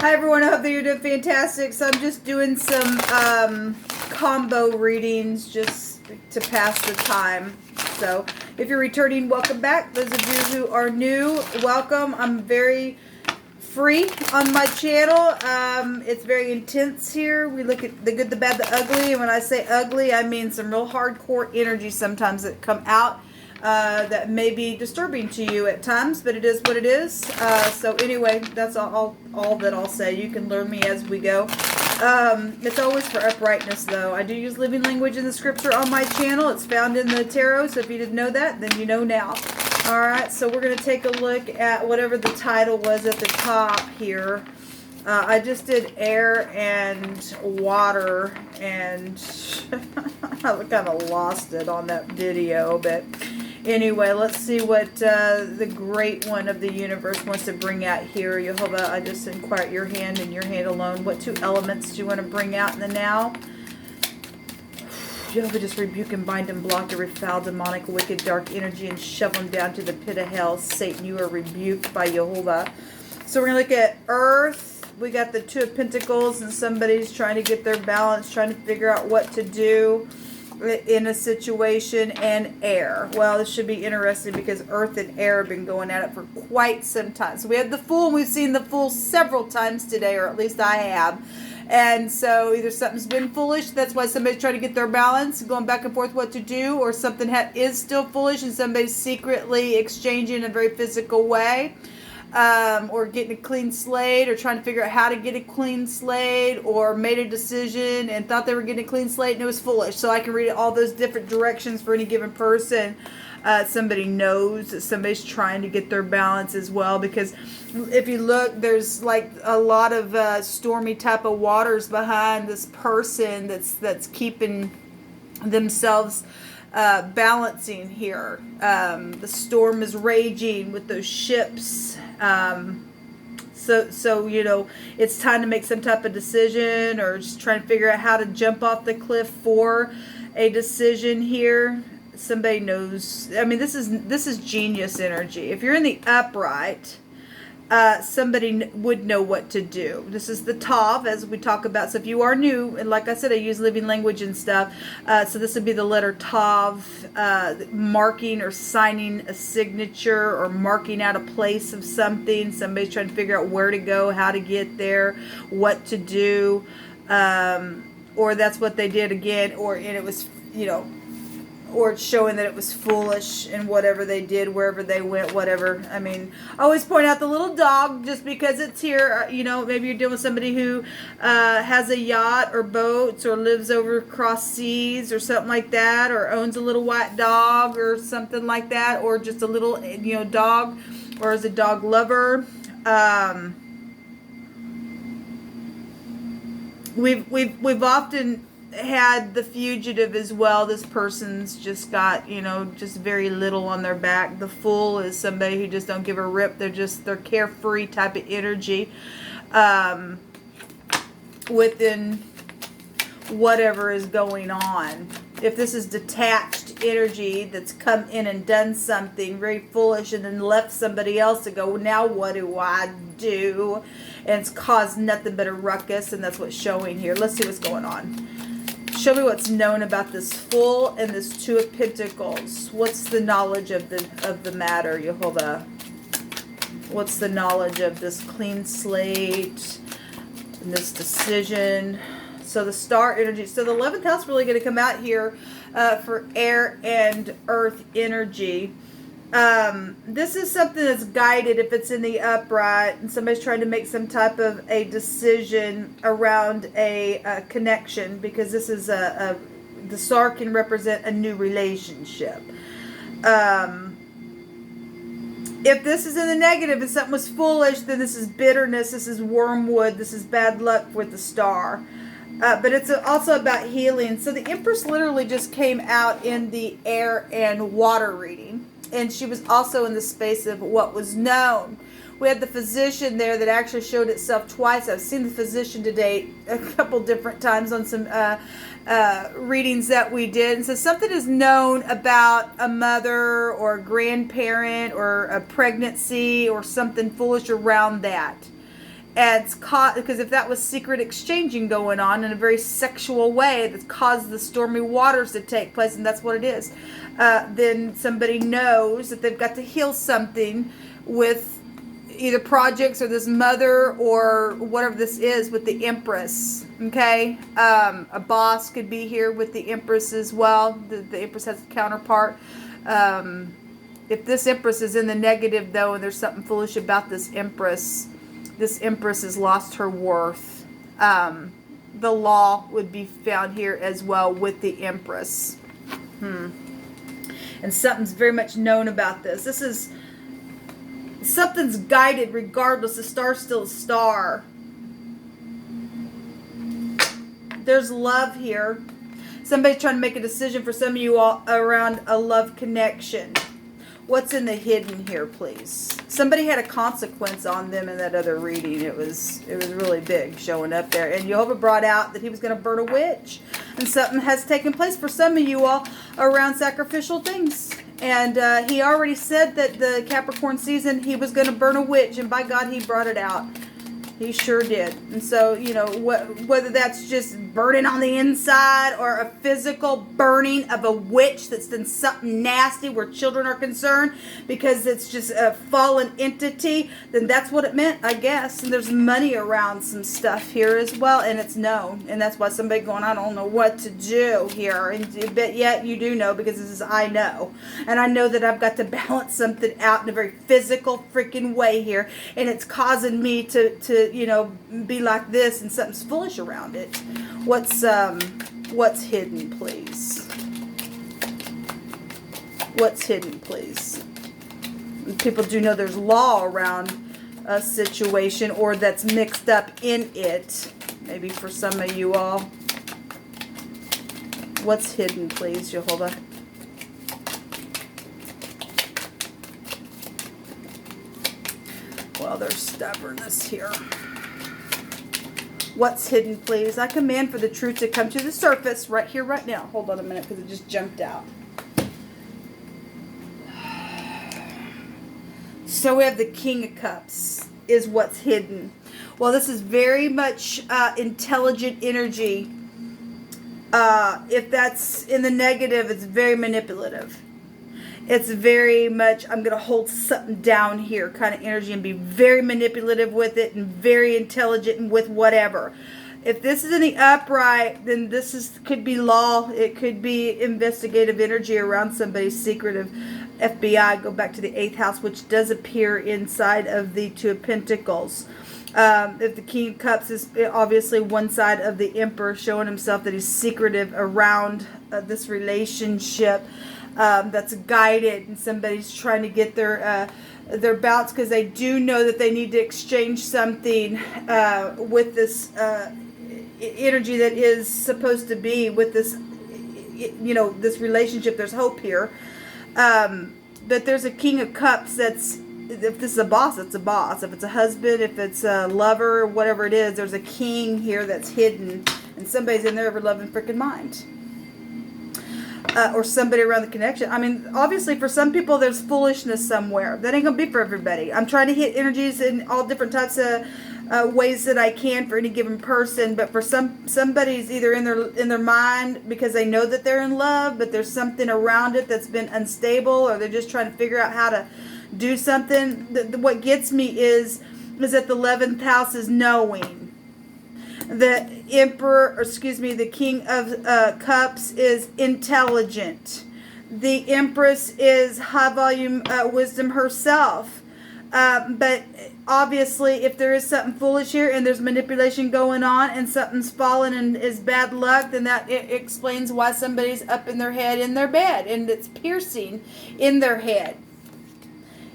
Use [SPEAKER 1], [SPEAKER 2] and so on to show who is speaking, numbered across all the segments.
[SPEAKER 1] Hi everyone, I hope that you're doing fantastic. So I'm just doing some combo readings just to pass the time. So if you're returning, welcome back. Those of you who are new, welcome. I'm very free on my channel. It's very intense here. We look at the good, the bad, the ugly. And when I say ugly, I mean some real hardcore energy sometimes that come out. That may be disturbing to you at times, but it is what it is. So anyway, that's all that I'll say. You can learn me as we go. It's always for uprightness, though. I do use living language in the scripture on my channel. It's found in the tarot, so if you didn't know that, then you know now. All right, so we're going to take a look at whatever the title was at the top here. I just did air and water, and I kind of lost it on that video, but anyway, let's see what the great one of the universe wants to bring out here. Jehovah, I just inquire your hand and your hand alone. What two elements do you want to bring out in the now? Jehovah, just rebuke and bind and block every foul, demonic, wicked, dark energy and shove them down to the pit of hell. Satan, you are rebuked by Jehovah. So we're going to look at Earth. We got the Two of Pentacles, and somebody's trying to get their balance, trying to figure out what to do in a situation, and air. Well, this should be interesting because Earth and air have been going at it for quite some time. So we have the Fool, and we've seen the Fool several times today, or at least I have. And so either something's been foolish, that's why somebody's trying to get their balance, going back and forth what to do, or something is still foolish and somebody's secretly exchanging in a very physical way. Or getting a clean slate, or trying to figure out how to get a clean slate, or made a decision and thought they were getting a clean slate and it was foolish. So I can read all those different directions for any given person. Somebody knows that somebody's trying to get their balance as well, because if you look, there's like a lot of stormy type of waters behind this person that's keeping themselves balancing here. The storm is raging with those ships. So you know, it's time to make some type of decision, or just trying to figure out how to jump off the cliff for a decision here. Somebody knows. I mean, this is genius energy. If you're in the upright, somebody would know what to do. This is the Tav, as we talk about. So if you are new, and like I said, I use living language and stuff. So this would be the letter Tav, marking or signing a signature, or marking out a place of something. Somebody's trying to figure out where to go, how to get there, what to do. Or that's what they did again, and it was, you know, or it's showing that it was foolish in whatever they did, wherever they went, whatever. I mean, I always point out the little dog just because it's here. You know, maybe you're dealing with somebody who has a yacht or boats, or lives over across seas or something like that, or owns a little white dog or something like that, or just a little, you know, dog, or is a dog lover. We've often had the fugitive as well. This person's just got, you know, just very little on their back. The Fool is somebody who just don't give a rip. They're carefree type of energy within whatever is going on. If this is detached energy that's come in and done something very foolish and then left somebody else to go, now what do I do? And it's caused nothing but a ruckus, and that's what's showing here. Let's see what's going on. Show me what's known about this Fool and this Two of Pentacles. What's the knowledge of the matter, Jehovah? What's the knowledge of this clean slate and this decision? So the Star energy. So the 11th house is really going to come out here for air and earth energy. This is something that's guided if it's in the upright and somebody's trying to make some type of a decision around a connection, because this is the star can represent a new relationship. If this is in the negative and something was foolish, then this is bitterness, this is wormwood, this is bad luck with the Star. But it's also about healing. So the Empress literally just came out in the air and water reading. And she was also in the space of what was known. We had the Physician there that actually showed itself twice. I've seen the Physician today a couple different times on some readings that we did. And so something is known about a mother or a grandparent or a pregnancy or something foolish around that. And it's because if that was secret exchanging going on in a very sexual way that caused the stormy waters to take place, and that's what it is, then somebody knows that they've got to heal something with either projects or this mother or whatever this is with the Empress. Okay, a boss could be here with the Empress as well. The Empress has a counterpart. If this Empress is in the negative though, and there's something foolish about this Empress has lost her worth. The law would be found here as well with the Empress. And something's very much known about this. Something's guided regardless. The star's still a star. There's love here. Somebody's trying to make a decision for some of you all around a love connection. What's in the hidden here, please? Somebody had a consequence on them in that other reading. It was really big showing up there. And Jehovah brought out that he was going to burn a witch. And something has taken place for some of you all around sacrificial things. And he already said that the Capricorn season he was going to burn a witch. And by God, he brought it out. He sure did. And so, you know, whether that's just burning on the inside or a physical burning of a witch that's done something nasty where children are concerned because it's just a fallen entity, then that's what it meant, I guess. And there's money around some stuff here as well, and it's known. And that's why somebody going, I don't know what to do here. And but yet you do know, because this is I know. And I know that I've got to balance something out in a very physical freaking way here. And it's causing me to you know, be like this, and something's foolish around it. What's hidden, please? What's hidden, please? People do know there's law around a situation, or that's mixed up in it. Maybe for some of you all. What's hidden, please, Jehovah? Well, there's stubbornness here. What's hidden, please? I command for the truth to come to the surface right here, right now. Hold on a minute, because it just jumped out. So we have the King of Cups is what's hidden. Well, this is very much intelligent energy. If that's in the negative, it's very manipulative. It's very much, I'm going to hold something down here kind of energy and be very manipulative with it and very intelligent and with whatever. If this is in the upright, then this could be law. It could be investigative energy around somebody's secretive FBI. Go back to the 8th house, which does appear inside of the Two of Pentacles. If the King of Cups is obviously one side of the Emperor, showing himself that he's secretive around this relationship. That's guided, and somebody's trying to get their bounce because they do know that they need to exchange something with this energy that is supposed to be with this, you know, this relationship. There's hope here, but there's a King of Cups that's, if this is a boss, it's a boss. If it's a husband, if it's a lover, whatever it is, there's a king here that's hidden, and somebody's in their ever loving freaking mind. Or somebody around the connection. I mean, obviously for some people there's foolishness somewhere. That ain't gonna be for everybody. I'm trying to hit energies in all different types of ways that I can for any given person. But for somebody's either in their mind because they know that they're in love, but there's something around it that's been unstable, or they're just trying to figure out how to do something. What gets me is that the 11th house is knowing. The the King of Cups is intelligent. The Empress is high volume wisdom herself. But obviously, if there is something foolish here and there's manipulation going on and something's fallen and is bad luck, then that explains why somebody's up in their head in their bed, and it's piercing in their head.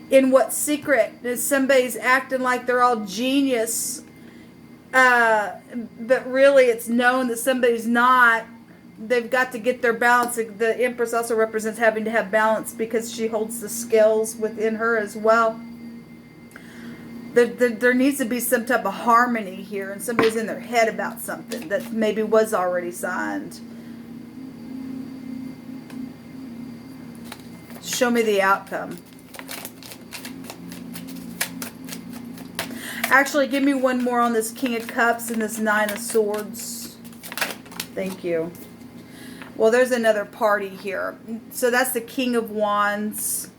[SPEAKER 1] In what secret is somebody's acting like they're all genius, but really it's known that somebody's not. They've got to get their balance. The Empress also represents having to have balance because she holds the scales within her as well. There needs to be some type of harmony here, and somebody's in their head about something that maybe was already signed. Show me the outcome. Actually, give me one more on this King of Cups and this Nine of Swords. Thank you. Well, there's another party here. So that's the King of Wands.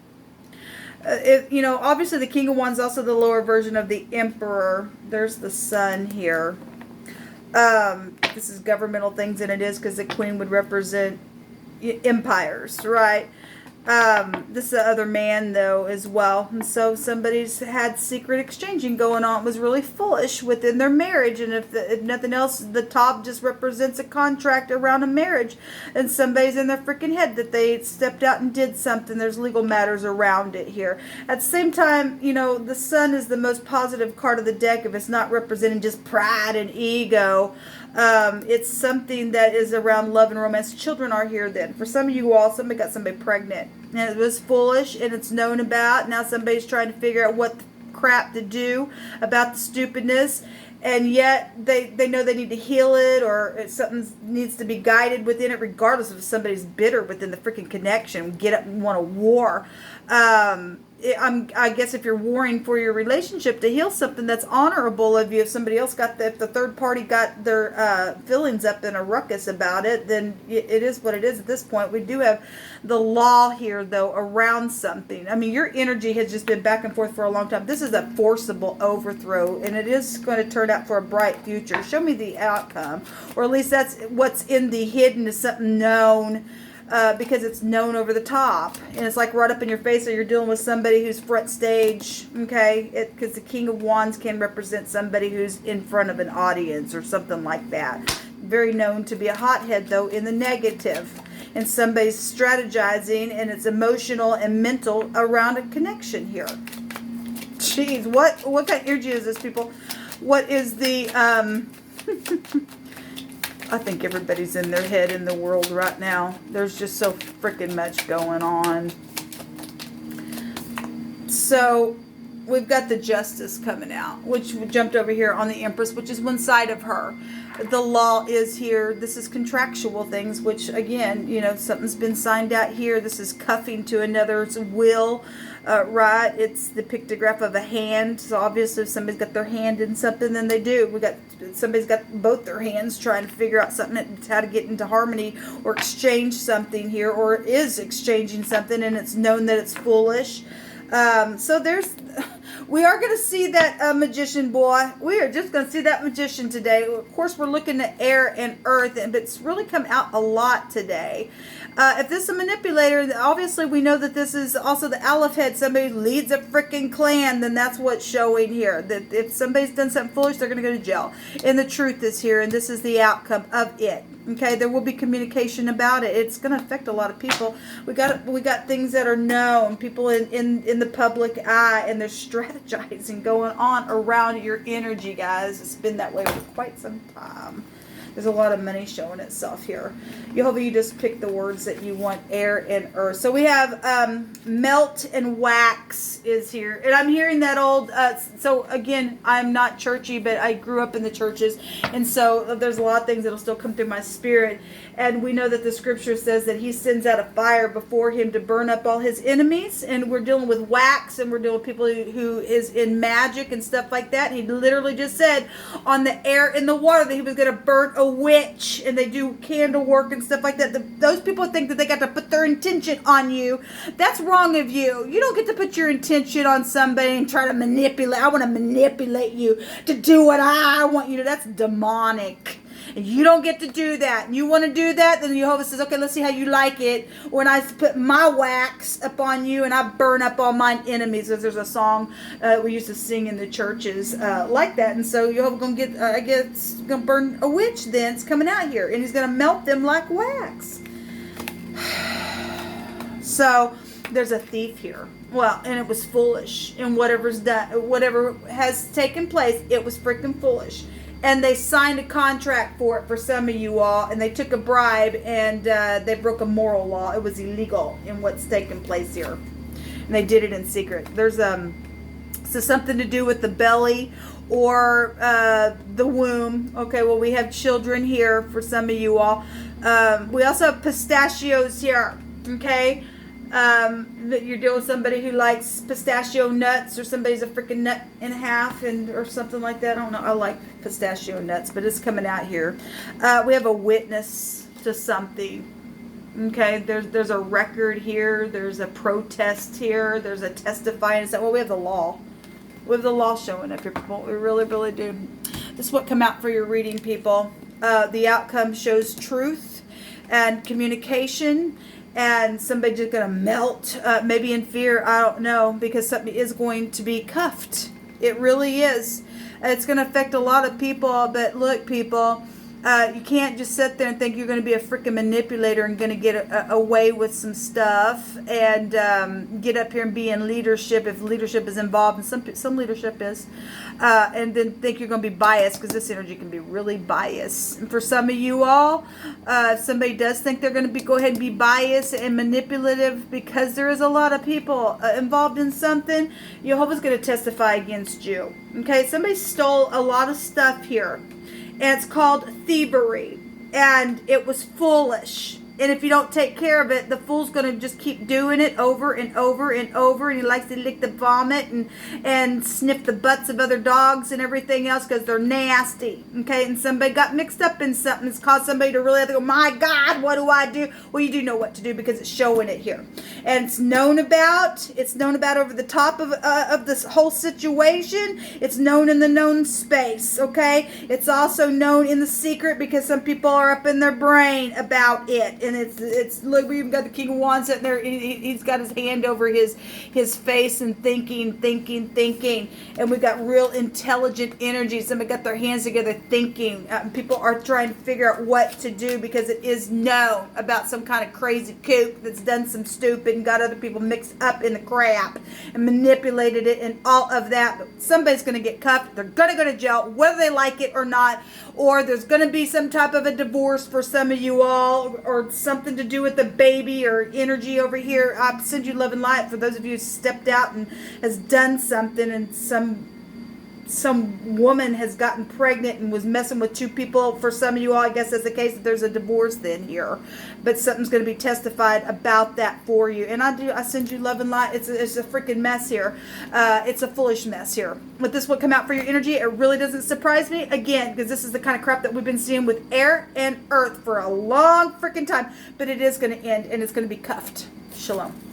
[SPEAKER 1] You know, obviously the King of Wands is also the lower version of the Emperor. There's the Sun here. This is governmental things, and it is because the Queen would represent empires, right? This is the other man, though, as well. And so somebody's had secret exchanging going on. It was really foolish within their marriage. And if nothing else, the top just represents a contract around a marriage. And somebody's in their freaking head that they stepped out and did something. There's legal matters around it here. At the same time, you know, the Sun is the most positive card of the deck if it's not representing just pride and ego. It's something that is around love and romance. Children are here then. For some of you all, somebody got somebody pregnant. And it was foolish and it's known about. Now somebody's trying to figure out what the crap to do about the stupidness. And yet they know they need to heal it, or something needs to be guided within it, regardless of if somebody's bitter within the freaking connection. Get up and want a war. I guess if you're warring for your relationship to heal something, that's honorable of you. If somebody else if the third party got their feelings up in a ruckus about it, then it is what it is at this point. We do have the law here, though, around something. I mean, your energy has just been back and forth for a long time. This is a forcible overthrow, and it is going to turn out for a bright future. Show me the outcome, or at least that's what's in the hidden is something known. Because it's known over the top, and it's like right up in your face, or you're dealing with somebody who's front stage, okay? Because the King of Wands can represent somebody who's in front of an audience or something like that. Very known to be a hothead, though, in the negative. And somebody's strategizing, and it's emotional and mental around a connection here. Jeez, what kind of energy is this, people? What is the... I think everybody's in their head in the world right now. There's just so freaking much going on. So we've got the Justice coming out, which jumped over here on the Empress, which is one side of her. The law is here. This is contractual things, which again, you know, something's been signed out here. This is cuffing to another's will. Right, it's the pictograph of a hand. So obviously if somebody's got their hand in something, then they do. Somebody's got both their hands trying to figure out something, how to get into harmony or exchange something here, or is exchanging something, and it's known that it's foolish. So we are going to see that magician boy. We are just going to see that magician today. Of course, we're looking at air and earth, but it's really come out a lot today. If this is a manipulator, obviously we know that this is also the Aleph head. Somebody leads a freaking clan, then that's what's showing here. That if somebody's done something foolish, they're going to go to jail. And the truth is here, and this is the outcome of it. Okay, there will be communication about it. It's going to affect a lot of people. We got things that are known, people in the public eye, and there's strategizing going on around your energy, guys. It's been that way for quite some time. There's a lot of money showing itself here. Jehovah, you just pick the words that you want, air and earth. So we have melt and wax is here. And I'm hearing that old, so again, I'm not churchy, but I grew up in the churches. And so there's a lot of things that'll still come through my spirit. And we know that the scripture says that he sends out a fire before him to burn up all his enemies. And we're dealing with wax, and we're dealing with people who is in magic and stuff like that. And he literally just said on the air and the water that he was going to burn a witch, and they do candle work and stuff like that. Those people think that they got to put their intention on you. That's wrong of you. You don't get to put your intention on somebody and try to manipulate. I want to manipulate you to do what I want you to. That's demonic. And you don't get to do that. And you want to do that, then Jehovah says, okay, let's see how you like it when I put my wax upon you and I burn up all mine enemies. Because there's a song we used to sing in the churches like that. And so Jehovah's going to get, I guess, going to burn a witch then. It's coming out here. And he's going to melt them like wax. So there's a thief here. Well, and it was foolish. And whatever has taken place, it was freaking foolish. And they signed a contract for it for some of you all, and they took a bribe, and they broke a moral law. It was illegal in what's taking place here. And they did it in secret. There's so something to do with the belly or the womb. Okay, well, we have children here for some of you all. We also have pistachios here, okay? That you're dealing with somebody who likes pistachio nuts, or somebody's a freaking nut and a half, or something like that. I don't know. I like pistachio nuts, but it's coming out here. We have a witness to something. Okay, there's a record here. There's a protest here. There's a testifying. Well, we have the law. We have the law showing up here, people. We really, really do. This is what come out for your reading, people. The outcome shows truth and communication, and somebody just going to melt, maybe in fear. I don't know, because something is going to be cuffed. It really is. It's going to affect a lot of people, but look, people, you can't just sit there and think you're going to be a freaking manipulator and going to get away with some stuff and get up here and be in leadership, if leadership is involved, and some leadership is, and then think you're going to be biased, because this energy can be really biased. And for some of you all, if somebody does think they're going to go ahead and be biased and manipulative, because there is a lot of people involved in something, Jehovah's going to testify against you. Okay, somebody stole a lot of stuff here. And it's called thievery. And it was foolish. And if you don't take care of it, the fool's going to just keep doing it over and over and over. And he likes to lick the vomit and sniff the butts of other dogs and everything else, because they're nasty. Okay, and somebody got mixed up in something. It's caused somebody to really have to go, my God, what do I do? Well, you do know what to do, because it's showing it here. And it's known about. It's known about over the top of this whole situation. It's known in the known space, okay? It's also known in the secret, because some people are up in their brain about it. And it's look, we even got the King of Wands sitting there. He's got his hand over his face and thinking. And we got real intelligent energy. Somebody got their hands together thinking. People are trying to figure out what to do, because it is known about some kind of crazy kook that's done some stupid and got other people mixed up in the crap and manipulated it and all of that. But somebody's going to get cuffed. They're going to go to jail, whether they like it or not. Or there's going to be some type of a divorce for some of you all, or something to do with the baby or energy over here. I send you love and light for those of you who stepped out and has done something, and some woman has gotten pregnant and was messing with two people. For some of you all, I guess that's the case, that there's a divorce then here. But something's going to be testified about that for you. And I send you love and light. It's a freaking mess here. It's a foolish mess here. But this will come out for your energy. It really doesn't surprise me. Again, because this is the kind of crap that we've been seeing with air and earth for a long freaking time. But it is going to end, and it's going to be cuffed. Shalom.